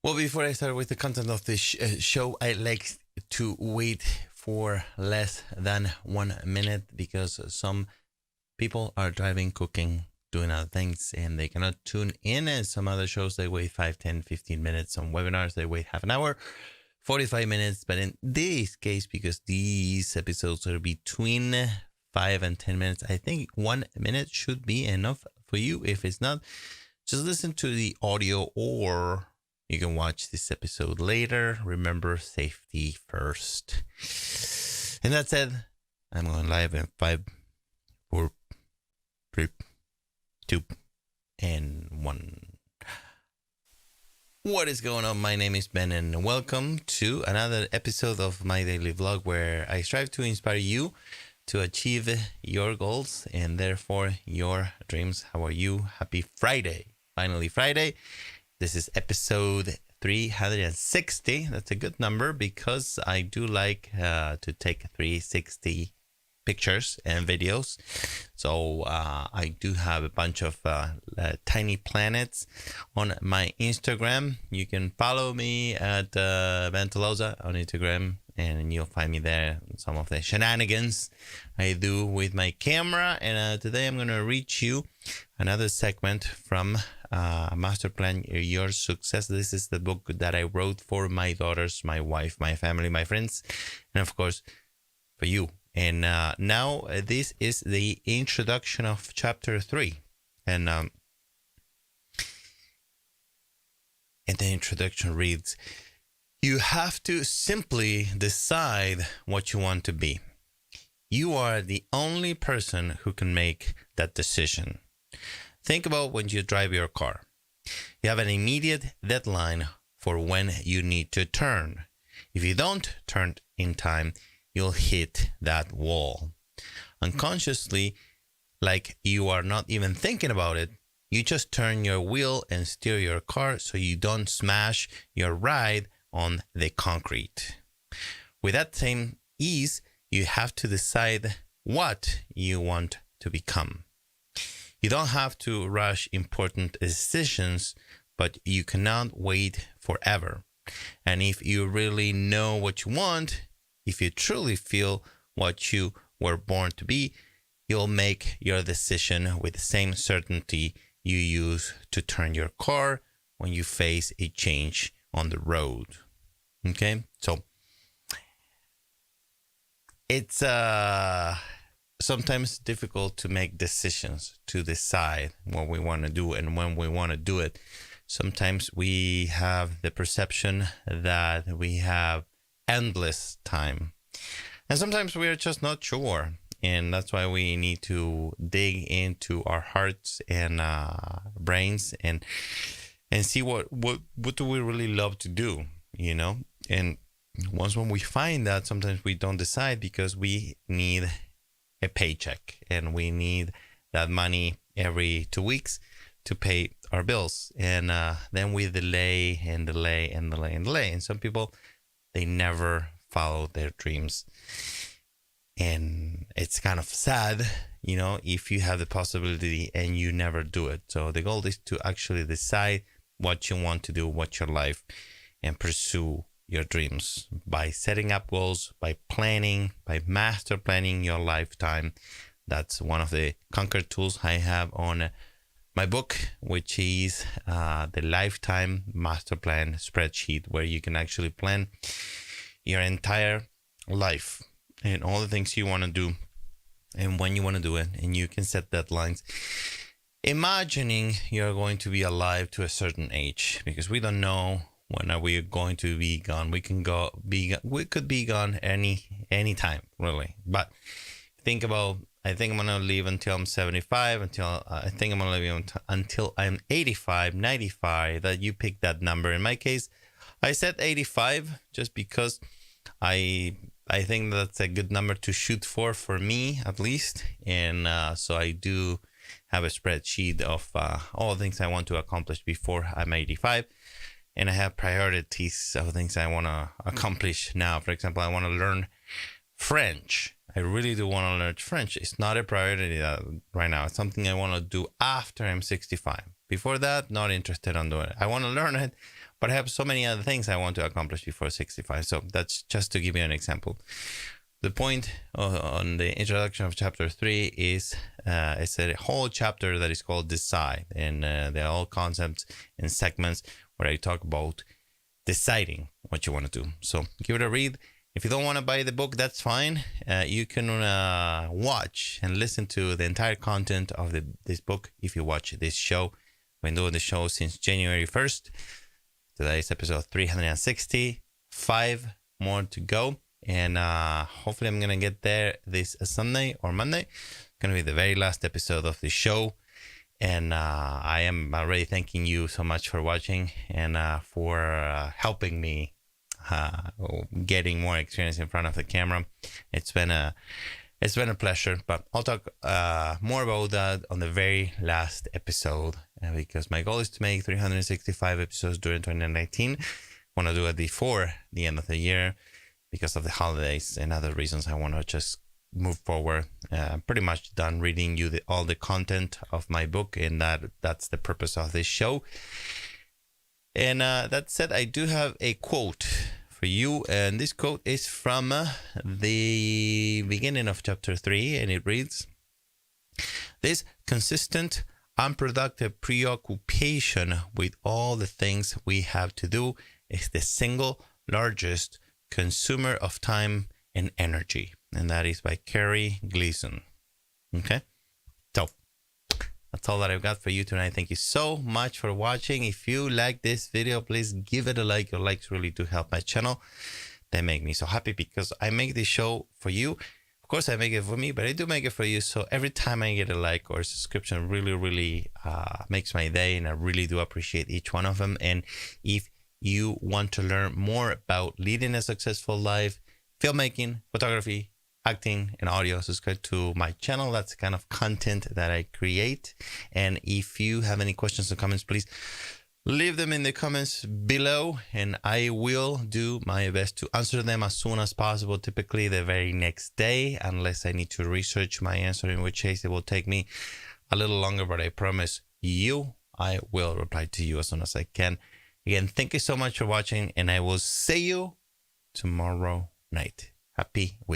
Well, before I start with the content of this show, I like to wait for less than 1 minute because some people are driving, cooking, doing other things, and they cannot tune in. And some other shows, they wait 5, 10, 15 minutes. Some webinars, they wait half an hour, 45 minutes. But in this case, because these episodes are between 5 and 10 minutes, I think 1 minute should be enough for you. If it's not, just listen to the audio, or you can watch this episode later. Remember, safety first. And that said, I'm going live in 5, 4, 3, 2, and 1. What is going on? My name is Ben, and welcome to another episode of my daily vlog, where I strive to inspire you to achieve your goals and therefore your dreams. How are you? Happy Friday. Finally Friday. This is episode 360. That's a good number because I do like to take 360 pictures and videos. So I do have a bunch of tiny planets on my Instagram. You can follow me at Ben Tolosa on Instagram, and you'll find me there. Some of the shenanigans I do with my camera. And today I'm going to reach you another segment from Masterplan, Your Success. This is the book that I wrote for my daughters, my wife, my family, my friends, and of course for you. And now this is the introduction of chapter 3. And the introduction reads, you have to simply decide what you want to be. You are the only person who can make that decision. Think about when you drive your car. You have an immediate deadline for when you need to turn. If you don't turn in time, you'll hit that wall. Unconsciously, like you are not even thinking about it, you just turn your wheel and steer your car so you don't smash your ride on the concrete. With that same ease, you have to decide what you want to become. You don't have to rush important decisions, but you cannot wait forever. And if you really know what you want, if you truly feel what you were born to be, you'll make your decision with the same certainty you use to turn your car when you face a change on the road. Okay? So it's sometimes difficult to make decisions, to decide what we want to do and when we want to do it. Sometimes we have the perception that we have endless time, and sometimes we are just not sure, and that's why we need to dig into our hearts and brains and see what do we really love to do, you know. And once when we find that, sometimes we don't decide because we need a paycheck and we need that money every 2 weeks to pay our bills, and then we delay and delay and delay and delay. And some people, they never follow their dreams, and it's kind of sad, you know, if you have the possibility and you never do it. So the goal is to actually decide what you want to do, what's your life, and pursue your dreams by setting up goals, by planning, by master planning your lifetime. That's one of the Conquer tools I have on my book, which is the Lifetime Master Plan spreadsheet, where you can actually plan your entire life and all the things you want to do and when you want to do it. And you can set deadlines, imagining you're going to be alive to a certain age, because we don't know when are we going to be gone. We could be gone any time, really. But think about, I think I'm going to live until I'm 75, I think I'm going to live until I'm 85, 95, that you pick that number. In my case, I said 85 just because I think that's a good number to shoot for me at least. And so I do have a spreadsheet of all the things I want to accomplish before I'm 85. And I have priorities of things I want to accomplish now. For example, I want to learn French. I really do want to learn French. It's not a priority right now. It's something I want to do after I'm 65. Before that, not interested in doing it. I want to learn it, but I have so many other things I want to accomplish before 65. So that's just to give you an example. The point on the introduction of chapter 3 is it's a whole chapter that is called Decide. And they're all concepts and segments where I talk about deciding what you want to do. So give it a read. If you don't want to buy the book, that's fine. You can watch and listen to the entire content of this book if you watch this show. I've been doing the show since January 1st. Today's episode 360. 5 more to go. And hopefully I'm going to get there this Sunday or Monday. It's going to be the very last episode of the show. And I am already thanking you so much for watching and for helping me getting more experience in front of the camera. It's been a pleasure, but I'll talk more about that on the very last episode because my goal is to make 365 episodes during 2019. I want to do it before the end of the year because of the holidays and other reasons. I want to just move forward. Pretty much done reading you all the content of my book, and that's the purpose of this show. And that said, I do have a quote for you, and this quote is from the beginning of chapter 3, and it reads, "This consistent, unproductive preoccupation with all the things we have to do is the single largest consumer of time and energy." And that is by Kerry Gleeson. Okay? So, that's all that I've got for you tonight. Thank you so much for watching. If you like this video, please give it a like. Your likes really do help my channel. They make me so happy because I make this show for you. Of course, I make it for me, but I do make it for you. So every time I get a like or a subscription, really makes my day. And I really do appreciate each one of them. And if you want to learn more about leading a successful life, filmmaking, photography, acting, and audio, subscribe to my channel. That's the kind of content that I create. And if you have any questions or comments, please leave them in the comments below, and I will do my best to answer them as soon as possible, typically the very next day, unless I need to research my answer, in which case it will take me a little longer, but I promise you I will reply to you as soon as I can. Again, thank you so much for watching, and I will see you tomorrow night. Happy week.